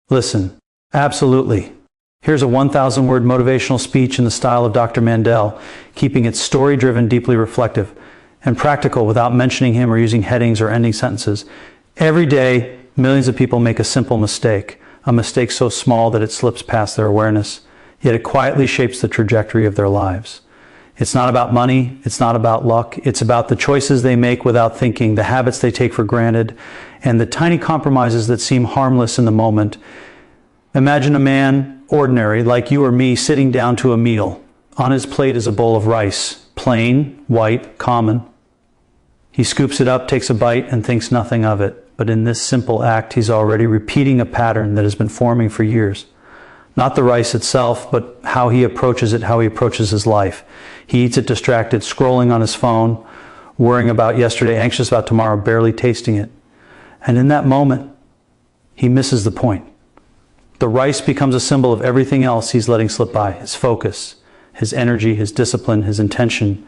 Listen, absolutely. Here's a 1,000-word motivational speech in the style of Dr. Mandell, keeping it story-driven, deeply reflective, and practical without mentioning him or using headings or ending sentences. Every day, millions of people make a simple mistake, a mistake so small that it slips past their awareness, yet it quietly shapes the trajectory of their lives. It's not about money, it's not about luck, it's about the choices they make without thinking, the habits they take for granted, and the tiny compromises that seem harmless in the moment. Imagine a man, ordinary, like you or me, sitting down to a meal. On his plate is a bowl of rice, plain, white, common. He scoops it up, takes a bite, and thinks nothing of it. But in this simple act, he's already repeating a pattern that has been forming for years. Not the rice itself, but how he approaches it, how he approaches his life. He eats it distracted, scrolling on his phone, worrying about yesterday, anxious about tomorrow, barely tasting it. And in that moment, he misses the point. The rice becomes a symbol of everything else he's letting slip by, his focus, his energy, his discipline, his intention.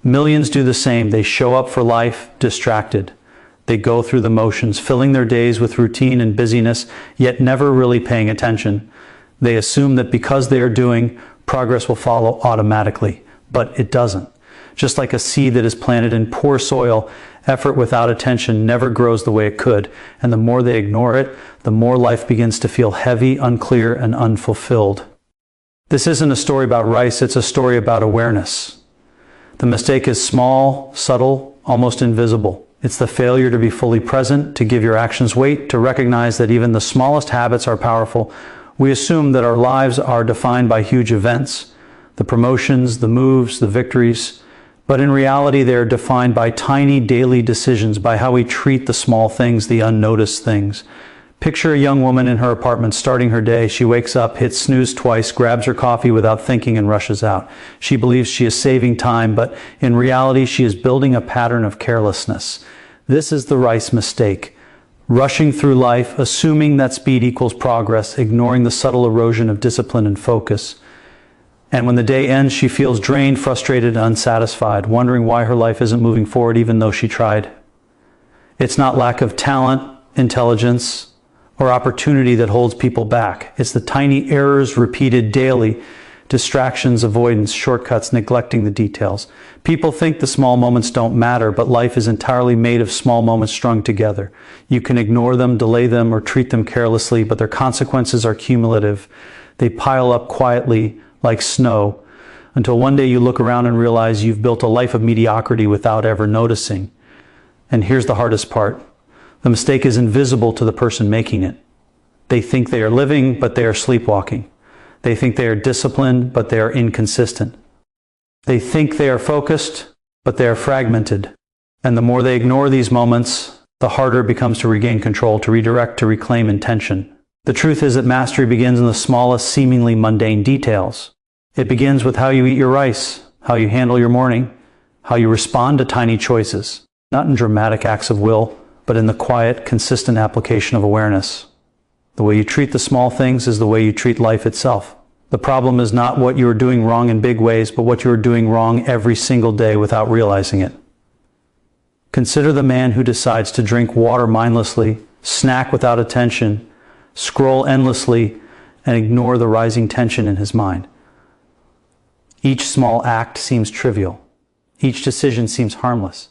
Millions do the same. They show up for life distracted. They go through the motions, filling their days with routine and busyness, yet never really paying attention. They assume that because they are doing, progress will follow automatically, but it doesn't. Just like a seed that is planted in poor soil, effort without attention never grows the way it could, and the more they ignore it, the more life begins to feel heavy, unclear, and unfulfilled. This isn't a story about rice, it's a story about awareness. The mistake is small, subtle, almost invisible. It's the failure to be fully present, to give your actions weight, to recognize that even the smallest habits are powerful. We assume that our lives are defined by huge events, the promotions, the moves, the victories, but in reality they are defined by tiny daily decisions, by how we treat the small things, the unnoticed things. Picture a young woman in her apartment starting her day. She wakes up, hits snooze twice, grabs her coffee without thinking and rushes out. She believes she is saving time, but in reality she is building a pattern of carelessness. This is the rice mistake. Rushing through life, assuming that speed equals progress, ignoring the subtle erosion of discipline and focus. And when the day ends, she feels drained, frustrated, and unsatisfied, wondering why her life isn't moving forward even though she tried. It's not lack of talent, intelligence, or opportunity that holds people back. It's the tiny errors repeated daily, distractions, avoidance, shortcuts, neglecting the details. People think the small moments don't matter, but life is entirely made of small moments strung together. You can ignore them, delay them, or treat them carelessly, but their consequences are cumulative. They pile up quietly like snow until one day you look around and realize you've built a life of mediocrity without ever noticing. And here's the hardest part. The mistake is invisible to the person making it. They think they are living, but they are sleepwalking. They think they are disciplined, but they are inconsistent. They think they are focused, but they are fragmented. And the more they ignore these moments, the harder it becomes to regain control, to redirect, to reclaim intention. The truth is that mastery begins in the smallest, seemingly mundane details. It begins with how you eat your rice, how you handle your morning, how you respond to tiny choices, not in dramatic acts of will, but in the quiet, consistent application of awareness. The way you treat the small things is the way you treat life itself. The problem is not what you are doing wrong in big ways, but what you are doing wrong every single day without realizing it. Consider the man who decides to drink water mindlessly, snack without attention, scroll endlessly, and ignore the rising tension in his mind. Each small act seems trivial. Each decision seems harmless.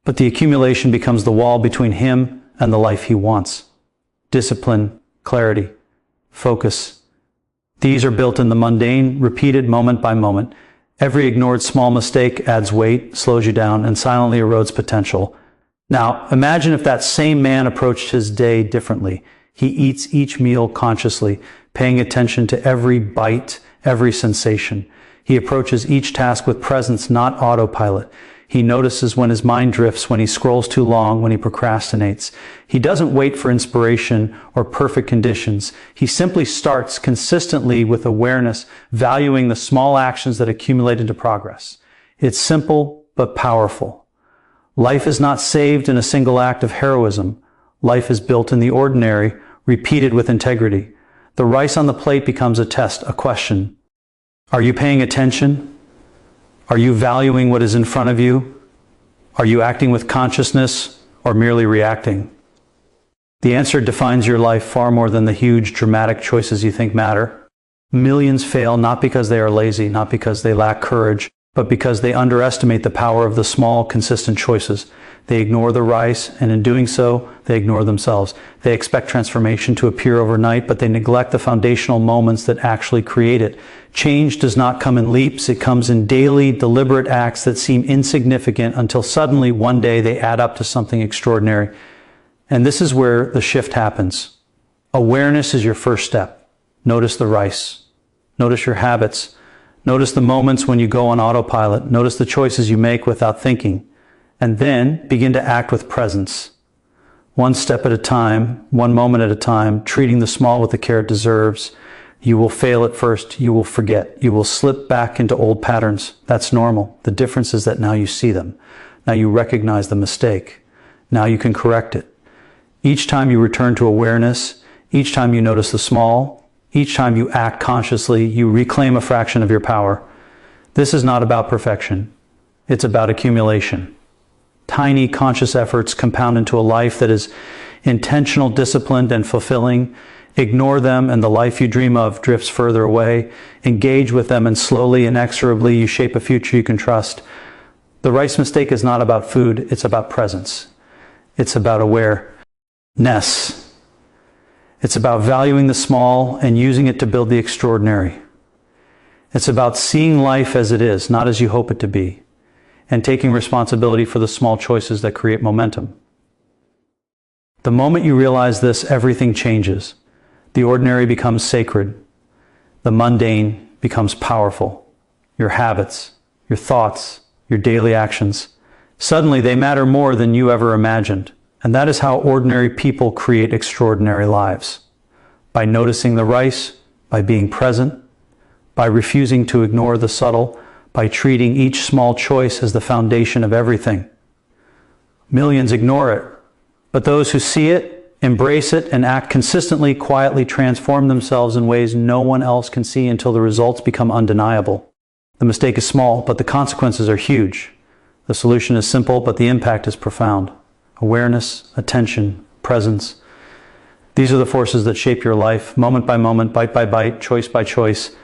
But the accumulation becomes the wall between him and the life he wants. Discipline, clarity, focus. These are built in the mundane, repeated moment by moment. Every ignored small mistake adds weight, slows you down, and silently erodes potential. Now, imagine if that same man approached his day differently. He eats each meal consciously, paying attention to every bite, every sensation. He approaches each task with presence, not autopilot. He notices when his mind drifts, when he scrolls too long, when he procrastinates. He doesn't wait for inspiration or perfect conditions. He simply starts consistently with awareness, valuing the small actions that accumulate into progress. It's simple but powerful. Life is not saved in a single act of heroism. Life is built in the ordinary, repeated with integrity. The rice on the plate becomes a test, a question. Are you paying attention? Are you valuing what is in front of you? Are you acting with consciousness or merely reacting? The answer defines your life far more than the huge, dramatic choices you think matter. Millions fail not because they are lazy, not because they lack courage, but because they underestimate the power of the small, consistent choices. They ignore the rice, and in doing so, they ignore themselves. They expect transformation to appear overnight, but they neglect the foundational moments that actually create it. Change does not come in leaps. It comes in daily, deliberate acts that seem insignificant until suddenly one day they add up to something extraordinary. And this is where the shift happens. Awareness is your first step. Notice the rice. Notice your habits. Notice the moments when you go on autopilot. Notice the choices you make without thinking. And then begin to act with presence. One step at a time, one moment at a time, treating the small with the care it deserves. You will fail at first. You will forget. You will slip back into old patterns. That's normal. The difference is that now you see them. Now you recognize the mistake. Now you can correct it. Each time you return to awareness, each time you notice the small, each time you act consciously, you reclaim a fraction of your power. This is not about perfection. It's about accumulation. Tiny conscious efforts compound into a life that is intentional, disciplined, and fulfilling. Ignore them and the life you dream of drifts further away. Engage with them and slowly, inexorably, you shape a future you can trust. The rice mistake is not about food, it's about presence. It's about awareness. It's about valuing the small and using it to build the extraordinary. It's about seeing life as it is, not as you hope it to be, and taking responsibility for the small choices that create momentum. The moment you realize this, everything changes. The ordinary becomes sacred. The mundane becomes powerful. Your habits, your thoughts, your daily actions. Suddenly they matter more than you ever imagined. And that is how ordinary people create extraordinary lives. By noticing the rice, by being present, by refusing to ignore the subtle, by treating each small choice as the foundation of everything. Millions ignore it, but those who see it, embrace it, and act consistently, quietly transform themselves in ways no one else can see until the results become undeniable. The mistake is small, but the consequences are huge. The solution is simple, but the impact is profound. Awareness, attention, presence. These are the forces that shape your life, moment by moment, bite by bite, choice by choice.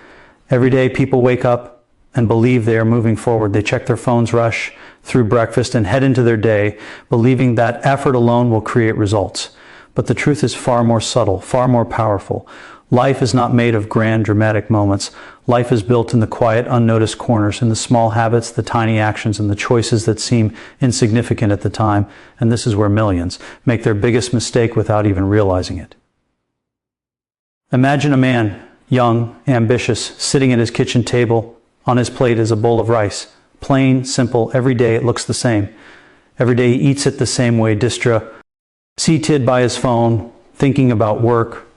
Every day people wake up and believe they are moving forward. They check their phones, rush through breakfast, and head into their day, believing that effort alone will create results. But the truth is far more subtle, far more powerful. Life is not made of grand, dramatic moments. Life is built in the quiet, unnoticed corners, in the small habits, the tiny actions, and the choices that seem insignificant at the time. And this is where millions make their biggest mistake without even realizing it. Imagine a man, young, ambitious, sitting at his kitchen table. On his plate is a bowl of rice. Plain, simple, every day it looks the same. Every day he eats it the same way, seated by his phone, thinking about work,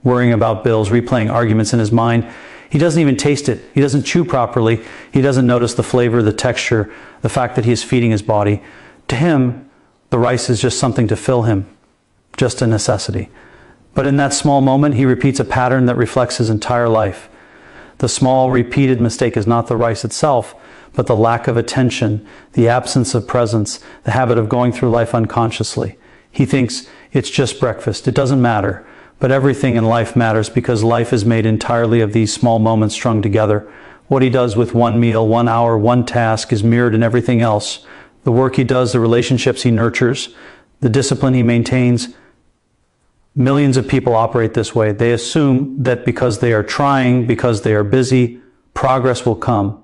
worrying about bills, replaying arguments in his mind. He doesn't even taste it. He doesn't chew properly. He doesn't notice the flavor, the texture, the fact that he is feeding his body. To him, the rice is just something to fill him, just a necessity. But in that small moment, he repeats a pattern that reflects his entire life. The small, repeated mistake is not the rice itself, but the lack of attention, the absence of presence, the habit of going through life unconsciously. He thinks it's just breakfast. It doesn't matter. But everything in life matters because life is made entirely of these small moments strung together. What he does with one meal, 1 hour, one task is mirrored in everything else. The work he does, the relationships he nurtures, the discipline he maintains. Millions of people operate this way. They assume that because they are trying, because they are busy, progress will come.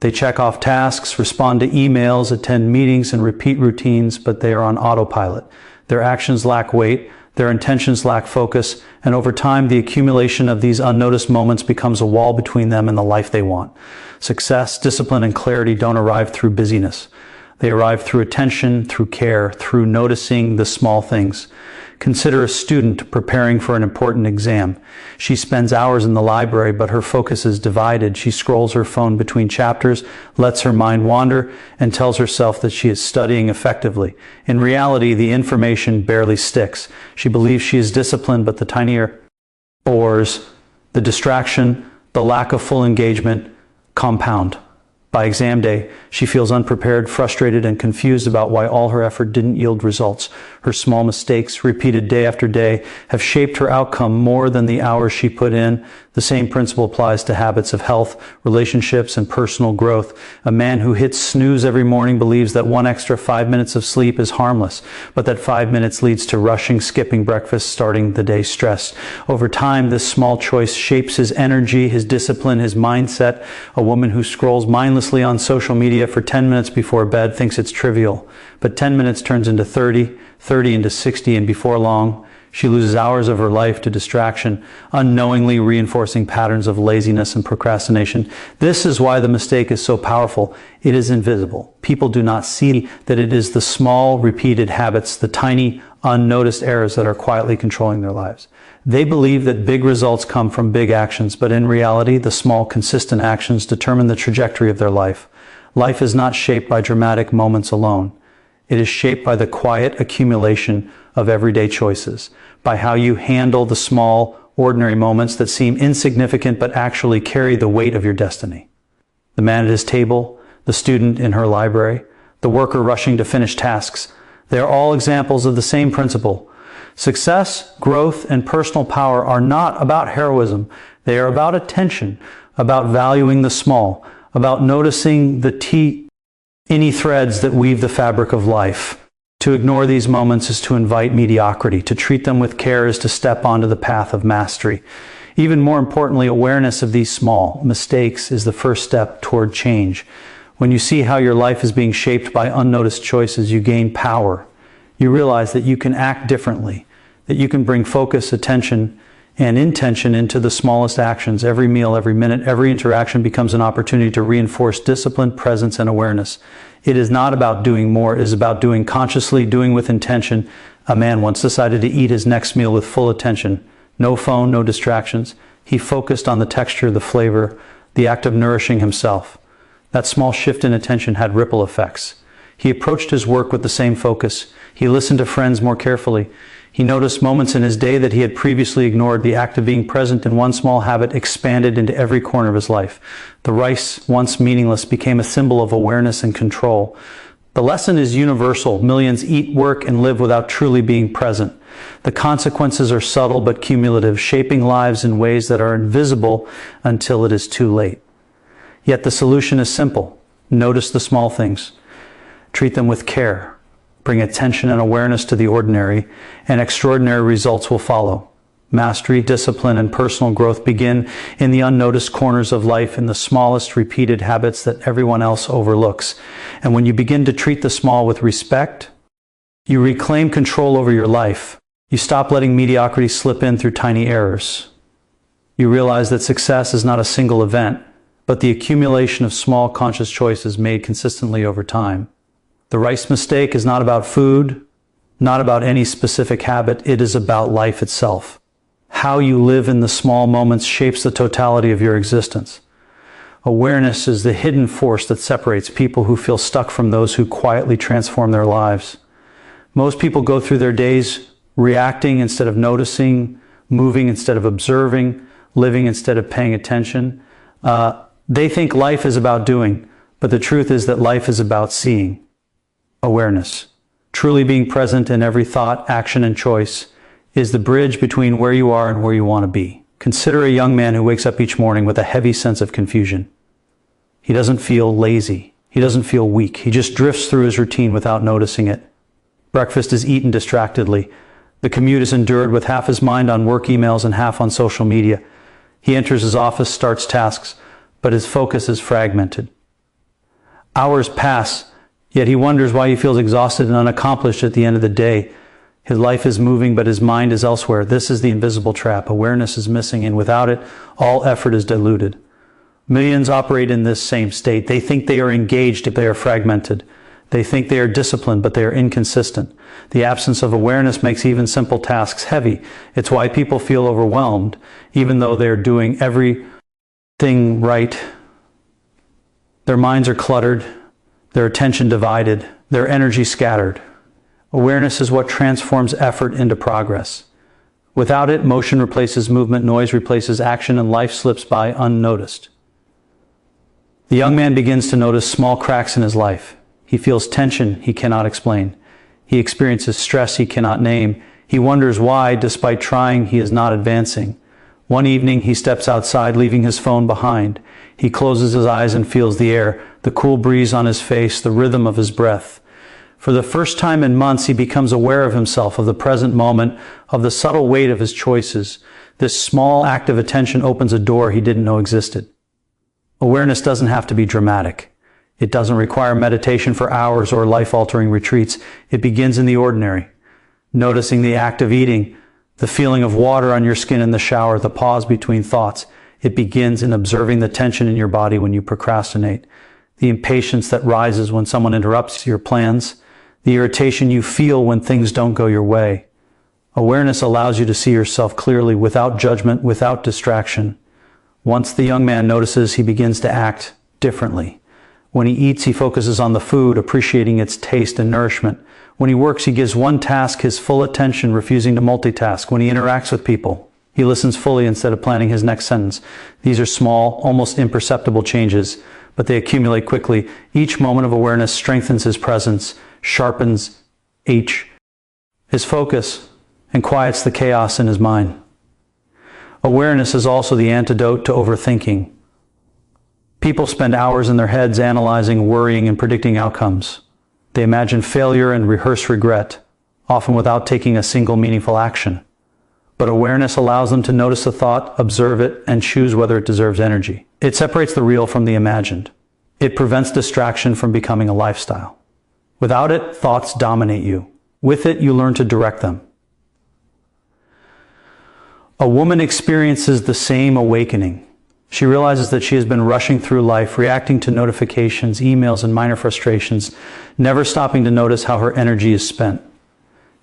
They check off tasks, respond to emails, attend meetings, and repeat routines, but they are on autopilot. Their actions lack weight. Their intentions lack focus, and over time, the accumulation of these unnoticed moments becomes a wall between them and the life they want. Success, discipline, and clarity don't arrive through busyness. They arrive through attention, through care, through noticing the small things. Consider a student preparing for an important exam. She spends hours in the library, but her focus is divided. She scrolls her phone between chapters, lets her mind wander, and tells herself that she is studying effectively. In reality, the information barely sticks. She believes she is disciplined, but the tinier bores, the distraction, the lack of full engagement compound. By exam day, she feels unprepared, frustrated, and confused about why all her effort didn't yield results. Her small mistakes, repeated day after day, have shaped her outcome more than the hours she put in. The same principle applies to habits of health, relationships, and personal growth. A man who hits snooze every morning believes that one extra 5 minutes of sleep is harmless, but that 5 minutes leads to rushing, skipping breakfast, starting the day stressed. Over time, this small choice shapes his energy, his discipline, his mindset. A woman who scrolls mindlessly on social media for 10 minutes before bed thinks it's trivial, but 10 minutes turns into 30, 30 into 60, and before long, she loses hours of her life to distraction, unknowingly reinforcing patterns of laziness and procrastination. This is why the mistake is so powerful. It is invisible. People do not see that it is the small, repeated habits, the tiny, unnoticed errors that are quietly controlling their lives. They believe that big results come from big actions, but in reality, the small, consistent actions determine the trajectory of their life. Life is not shaped by dramatic moments alone. It is shaped by the quiet accumulation of everyday choices, by how you handle the small, ordinary moments that seem insignificant but actually carry the weight of your destiny. The man at his table, the student in her library, the worker rushing to finish tasks, they are all examples of the same principle. Success, growth, and personal power are not about heroism. They are about attention, about valuing the small, about noticing the tiny threads that weave the fabric of life. To ignore these moments is to invite mediocrity. To treat them with care is to step onto the path of mastery. Even more importantly, awareness of these small mistakes is the first step toward change. When you see how your life is being shaped by unnoticed choices, you gain power. You realize that you can act differently, that you can bring focus, attention, and intention into the smallest actions. Every meal, every minute, every interaction becomes an opportunity to reinforce discipline, presence, and awareness. It is not about doing more, it is about doing consciously, doing with intention. A man once decided to eat his next meal with full attention. No phone, no distractions. He focused on the texture, the flavor, the act of nourishing himself. That small shift in attention had ripple effects. He approached his work with the same focus. He listened to friends more carefully. He noticed moments in his day that he had previously ignored. The act of being present in one small habit expanded into every corner of his life. The rice, once meaningless, became a symbol of awareness and control. The lesson is universal. Millions eat, work, and live without truly being present. The consequences are subtle but cumulative, shaping lives in ways that are invisible until it is too late. Yet the solution is simple. Notice the small things. Treat them with care. Bring attention and awareness to the ordinary, and extraordinary results will follow. Mastery, discipline, and personal growth begin in the unnoticed corners of life, in the smallest repeated habits that everyone else overlooks. And when you begin to treat the small with respect, you reclaim control over your life. You stop letting mediocrity slip in through tiny errors. You realize that success is not a single event, but the accumulation of small conscious choices made consistently over time. The rice mistake is not about food, not about any specific habit. It is about life itself. How you live in the small moments shapes the totality of your existence. Awareness is the hidden force that separates people who feel stuck from those who quietly transform their lives. Most people go through their days reacting instead of noticing, moving instead of observing, living instead of paying attention. They think life is about doing, but the truth is that life is about seeing. Awareness, truly being present in every thought, action, and choice, is the bridge between where you are and where you want to be. Consider a young man who wakes up each morning with a heavy sense of confusion. He doesn't feel lazy. He doesn't feel weak. He just drifts through his routine without noticing it. Breakfast is eaten distractedly. The commute is endured with half his mind on work emails and half on social media. He enters his office, starts tasks, but his focus is fragmented. Hours pass, yet he wonders why he feels exhausted and unaccomplished at the end of the day. His life is moving, but his mind is elsewhere. This is the invisible trap. Awareness is missing, and without it, all effort is diluted. Millions operate in this same state. They think they are engaged, but they are fragmented. They think they are disciplined, but they are inconsistent. The absence of awareness makes even simple tasks heavy. It's why people feel overwhelmed, even though they're doing everything right. Their minds are cluttered, their attention divided, their energy scattered. Awareness is what transforms effort into progress. Without it, motion replaces movement, noise replaces action, and life slips by unnoticed. The young man begins to notice small cracks in his life. He feels tension he cannot explain. He experiences stress he cannot name. He wonders why, despite trying, he is not advancing. One evening, he steps outside, leaving his phone behind. He closes his eyes and feels the air, the cool breeze on his face, the rhythm of his breath. For the first time in months, he becomes aware of himself, of the present moment, of the subtle weight of his choices. This small act of attention opens a door he didn't know existed. Awareness doesn't have to be dramatic. It doesn't require meditation for hours or life-altering retreats. It begins in the ordinary. Noticing the act of eating, the feeling of water on your skin in the shower, the pause between thoughts. It begins in observing the tension in your body when you procrastinate, the impatience that rises when someone interrupts your plans, the irritation you feel when things don't go your way. Awareness allows you to see yourself clearly, without judgment, without distraction. Once the young man notices, he begins to act differently. When he eats, he focuses on the food, appreciating its taste and nourishment. When he works, he gives one task his full attention, refusing to multitask. When he interacts with people, he listens fully instead of planning his next sentence. These are small, almost imperceptible changes, but they accumulate quickly. Each moment of awareness strengthens his presence, sharpens his focus, and quiets the chaos in his mind. Awareness is also the antidote to overthinking. People spend hours in their heads analyzing, worrying, and predicting outcomes. They imagine failure and rehearse regret, often without taking a single meaningful action. But awareness allows them to notice a thought, observe it, and choose whether it deserves energy. It separates the real from the imagined. It prevents distraction from becoming a lifestyle. Without it, thoughts dominate you. With it, you learn to direct them. A woman experiences the same awakening. She realizes that she has been rushing through life, reacting to notifications, emails, and minor frustrations, never stopping to notice how her energy is spent.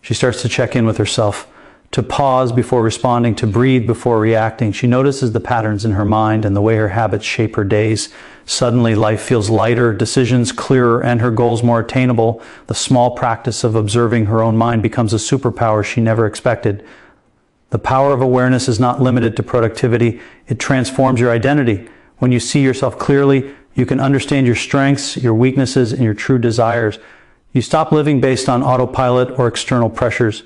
She starts to check in with herself, to pause before responding, to breathe before reacting. She notices the patterns in her mind and the way her habits shape her days. Suddenly, life feels lighter, decisions clearer, and her goals more attainable. The small practice of observing her own mind becomes a superpower she never expected. The power of awareness is not limited to productivity. It transforms your identity. When you see yourself clearly, you can understand your strengths, your weaknesses, and your true desires. You stop living based on autopilot or external pressures.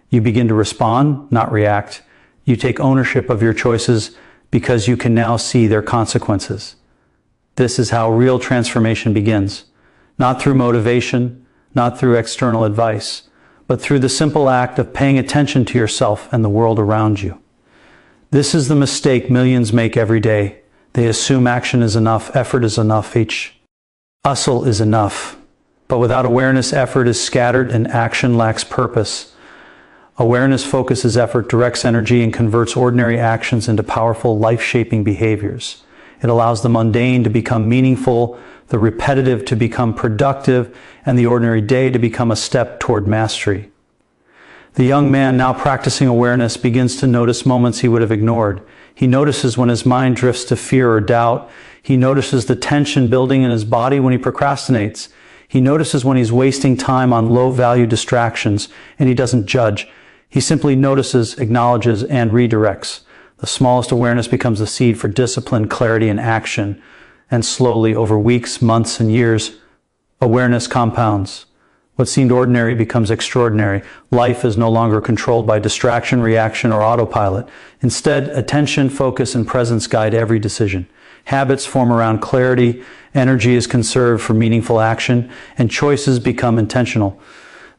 You begin to respond, not react. You take ownership of your choices because you can now see their consequences. This is how real transformation begins. Not through motivation, not through external advice, but through the simple act of paying attention to yourself and the world around you. This is the mistake millions make every day. They assume action is enough, effort is enough, hustle is enough. But without awareness, effort is scattered and action lacks purpose. Awareness focuses effort, directs energy, and converts ordinary actions into powerful, life-shaping behaviors. It allows the mundane to become meaningful, the repetitive to become productive, and the ordinary day to become a step toward mastery. The young man, now practicing awareness, begins to notice moments he would have ignored. He notices when his mind drifts to fear or doubt. He notices the tension building in his body when he procrastinates. He notices when he's wasting time on low-value distractions, and he doesn't judge. He simply notices, acknowledges, and redirects. The smallest awareness becomes the seed for discipline, clarity, and action. And slowly, over weeks, months, and years, awareness compounds. What seemed ordinary becomes extraordinary. Life is no longer controlled by distraction, reaction, or autopilot. Instead, attention, focus, and presence guide every decision. Habits form around clarity, energy is conserved for meaningful action, and choices become intentional.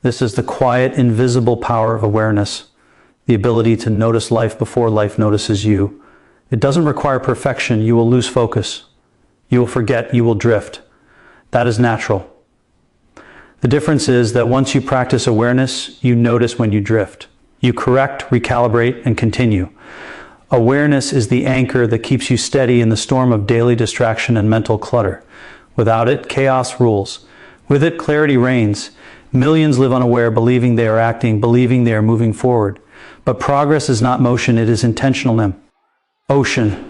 This is the quiet, invisible power of awareness, the ability to notice life before life notices you. It doesn't require perfection. You will lose focus. You will forget. You will drift. That is natural. The difference is that once you practice awareness, you notice when you drift. You correct, recalibrate, and continue. Awareness is the anchor that keeps you steady in the storm of daily distraction and mental clutter. Without it, chaos rules. With it, clarity reigns. Millions live unaware, believing they are acting, believing they are moving forward. But progress is not motion, it is intentional ocean.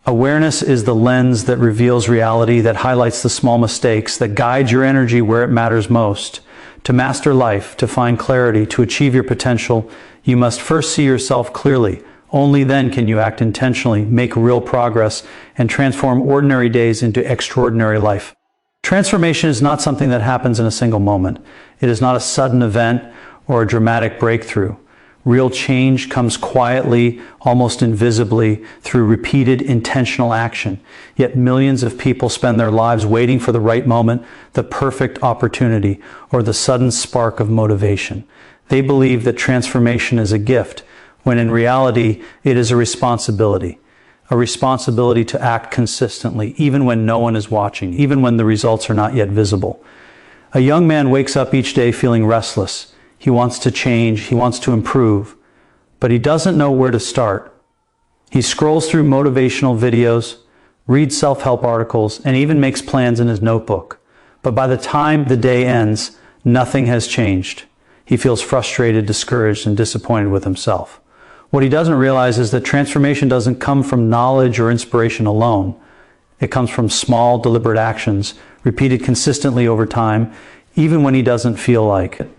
Awareness is the lens that reveals reality, that highlights the small mistakes, that guides your energy where it matters most. To master life, to find clarity, to achieve your potential, you must first see yourself clearly. Only then can you act intentionally, make real progress, and transform ordinary days into extraordinary life. Transformation is not something that happens in a single moment. It is not a sudden event or a dramatic breakthrough. Real change comes quietly, almost invisibly, through repeated intentional action. Yet millions of people spend their lives waiting for the right moment, the perfect opportunity, or the sudden spark of motivation. They believe that transformation is a gift, when in reality it is a responsibility to act consistently, even when no one is watching, even when the results are not yet visible. A young man wakes up each day feeling restless. He wants to change, he wants to improve, but he doesn't know where to start. He scrolls through motivational videos, reads self-help articles, and even makes plans in his notebook. But by the time the day ends, nothing has changed. He feels frustrated, discouraged, and disappointed with himself. What he doesn't realize is that transformation doesn't come from knowledge or inspiration alone. It comes from small, deliberate actions, repeated consistently over time, even when he doesn't feel like it.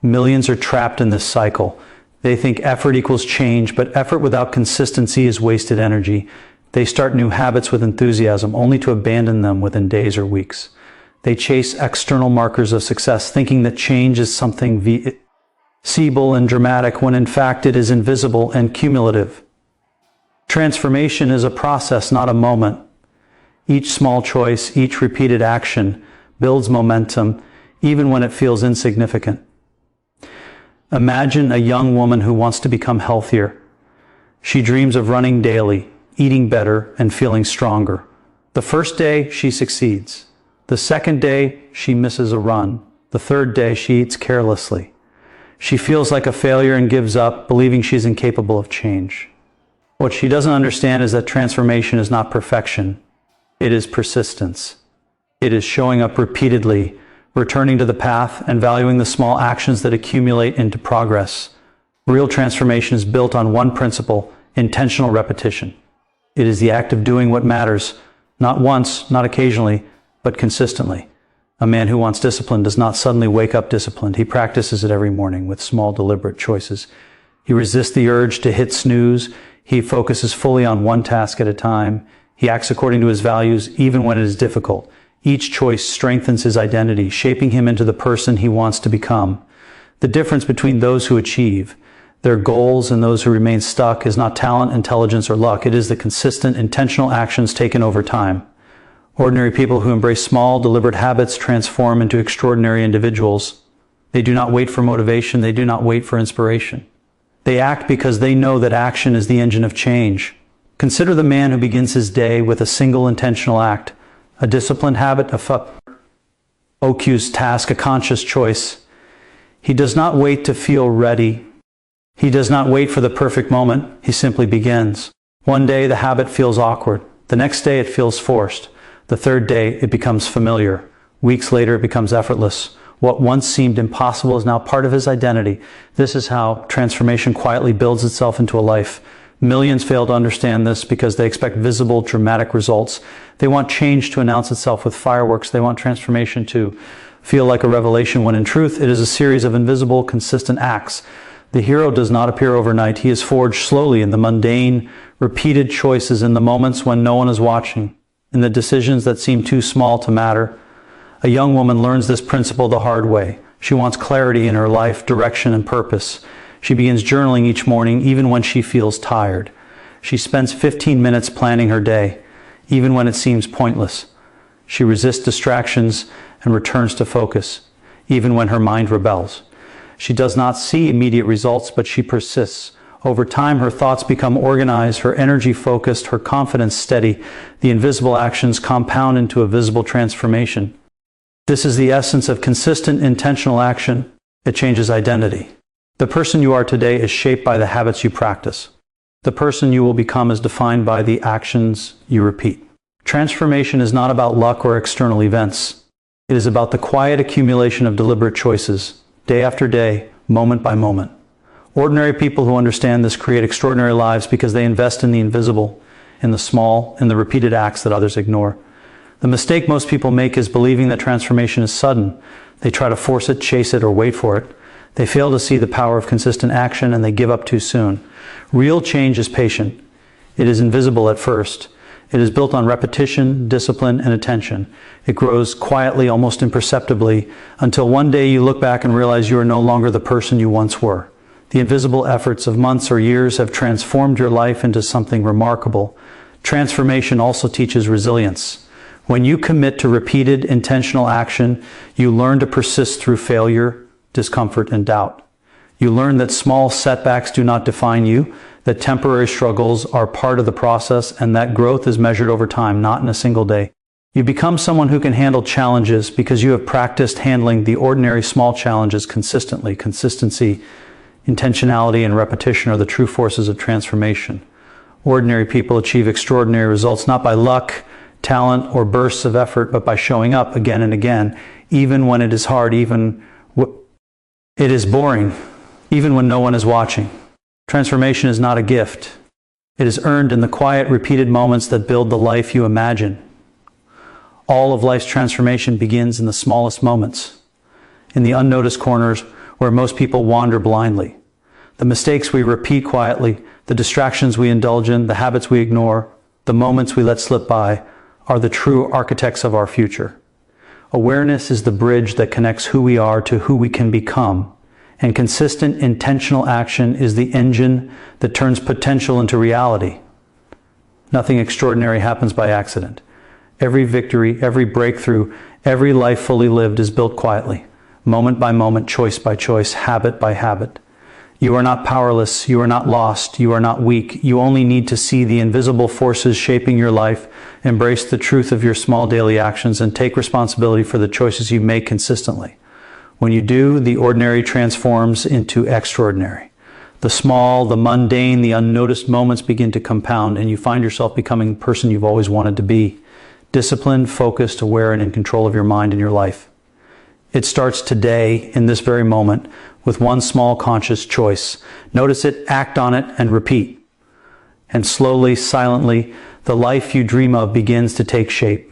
Millions are trapped in this cycle. They think effort equals change, but effort without consistency is wasted energy. They start new habits with enthusiasm, only to abandon them within days or weeks. They chase external markers of success, thinking that change is something visible and dramatic, when in fact it is invisible and cumulative. Transformation is a process, not a moment. Each small choice, each repeated action builds momentum, even when it feels insignificant. Imagine a young woman who wants to become healthier. She dreams of running daily, eating better, and feeling stronger. The first day, she succeeds. The second day, she misses a run. The third day, she eats carelessly. She feels like a failure and gives up, believing she's incapable of change. What she doesn't understand is that transformation is not perfection. It is persistence. It is showing up repeatedly, returning to the path, and valuing the small actions that accumulate into progress. Real transformation is built on one principle: intentional repetition. It is the act of doing what matters, not once, not occasionally, but consistently. A man who wants discipline does not suddenly wake up disciplined. He practices it every morning with small, deliberate choices. He resists the urge to hit snooze. He focuses fully on one task at a time. He acts according to his values, even when it is difficult. Each choice strengthens his identity, shaping him into the person he wants to become. The difference between those who achieve their goals and those who remain stuck is not talent, intelligence, or luck. It is the consistent, intentional actions taken over time. Ordinary people who embrace small, deliberate habits transform into extraordinary individuals. They do not wait for motivation. They do not wait for inspiration. They act because they know that action is the engine of change. Consider the man who begins his day with a single intentional act. A disciplined habit, a focused task, a conscious choice. He does not wait to feel ready. He does not wait for the perfect moment. He simply begins. One day the habit feels awkward. The next day it feels forced. The third day it becomes familiar. Weeks later it becomes effortless. What once seemed impossible is now part of his identity. This is how transformation quietly builds itself into a life. Millions fail to understand this because they expect visible, dramatic results. They want change to announce itself with fireworks. They want transformation to feel like a revelation, when in truth it is a series of invisible, consistent acts. The hero does not appear overnight. He is forged slowly in the mundane, repeated choices, in the moments when no one is watching, in the decisions that seem too small to matter. A young woman learns this principle the hard way. She wants clarity in her life, direction, and purpose. She begins journaling each morning, even when she feels tired. She spends 15 minutes planning her day, even when it seems pointless. She resists distractions and returns to focus, even when her mind rebels. She does not see immediate results, but she persists. Over time, her thoughts become organized, her energy focused, her confidence steady. The invisible actions compound into a visible transformation. This is the essence of consistent, intentional action. It changes identity. The person you are today is shaped by the habits you practice. The person you will become is defined by the actions you repeat. Transformation is not about luck or external events. It is about the quiet accumulation of deliberate choices, day after day, moment by moment. Ordinary people who understand this create extraordinary lives because they invest in the invisible, in the small, in the repeated acts that others ignore. The mistake most people make is believing that transformation is sudden. They try to force it, chase it, or wait for it. They fail to see the power of consistent action and they give up too soon. Real change is patient. It is invisible at first. It is built on repetition, discipline, and attention. It grows quietly, almost imperceptibly, until one day you look back and realize you are no longer the person you once were. The invisible efforts of months or years have transformed your life into something remarkable. Transformation also teaches resilience. When you commit to repeated, intentional action, you learn to persist through failure, discomfort, and doubt. You learn that small setbacks do not define you, that temporary struggles are part of the process, and that growth is measured over time, not in a single day. You become someone who can handle challenges because you have practiced handling the ordinary small challenges consistently. Consistency, intentionality, and repetition are the true forces of transformation. Ordinary people achieve extraordinary results not by luck, talent, or bursts of effort, but by showing up again and again, even when it is hard, even when it is boring, even when no one is watching. Transformation is not a gift. It is earned in the quiet, repeated moments that build the life you imagine. All of life's transformation begins in the smallest moments, in the unnoticed corners where most people wander blindly. The mistakes we repeat quietly, the distractions we indulge in, the habits we ignore, the moments we let slip by, are the true architects of our future. Awareness is the bridge that connects who we are to who we can become, and consistent, intentional action is the engine that turns potential into reality. Nothing extraordinary happens by accident. Every victory, every breakthrough, every life fully lived is built quietly, moment by moment, choice by choice, habit by habit. You are not powerless, you are not lost, you are not weak. You only need to see the invisible forces shaping your life, embrace the truth of your small daily actions, and take responsibility for the choices you make consistently. When you do, the ordinary transforms into extraordinary. The small, the mundane, the unnoticed moments begin to compound, and you find yourself becoming the person you've always wanted to be. Disciplined, focused, aware, and in control of your mind and your life. It starts today, in this very moment, with one small conscious choice. Notice it, act on it, and repeat. And slowly, silently, the life you dream of begins to take shape.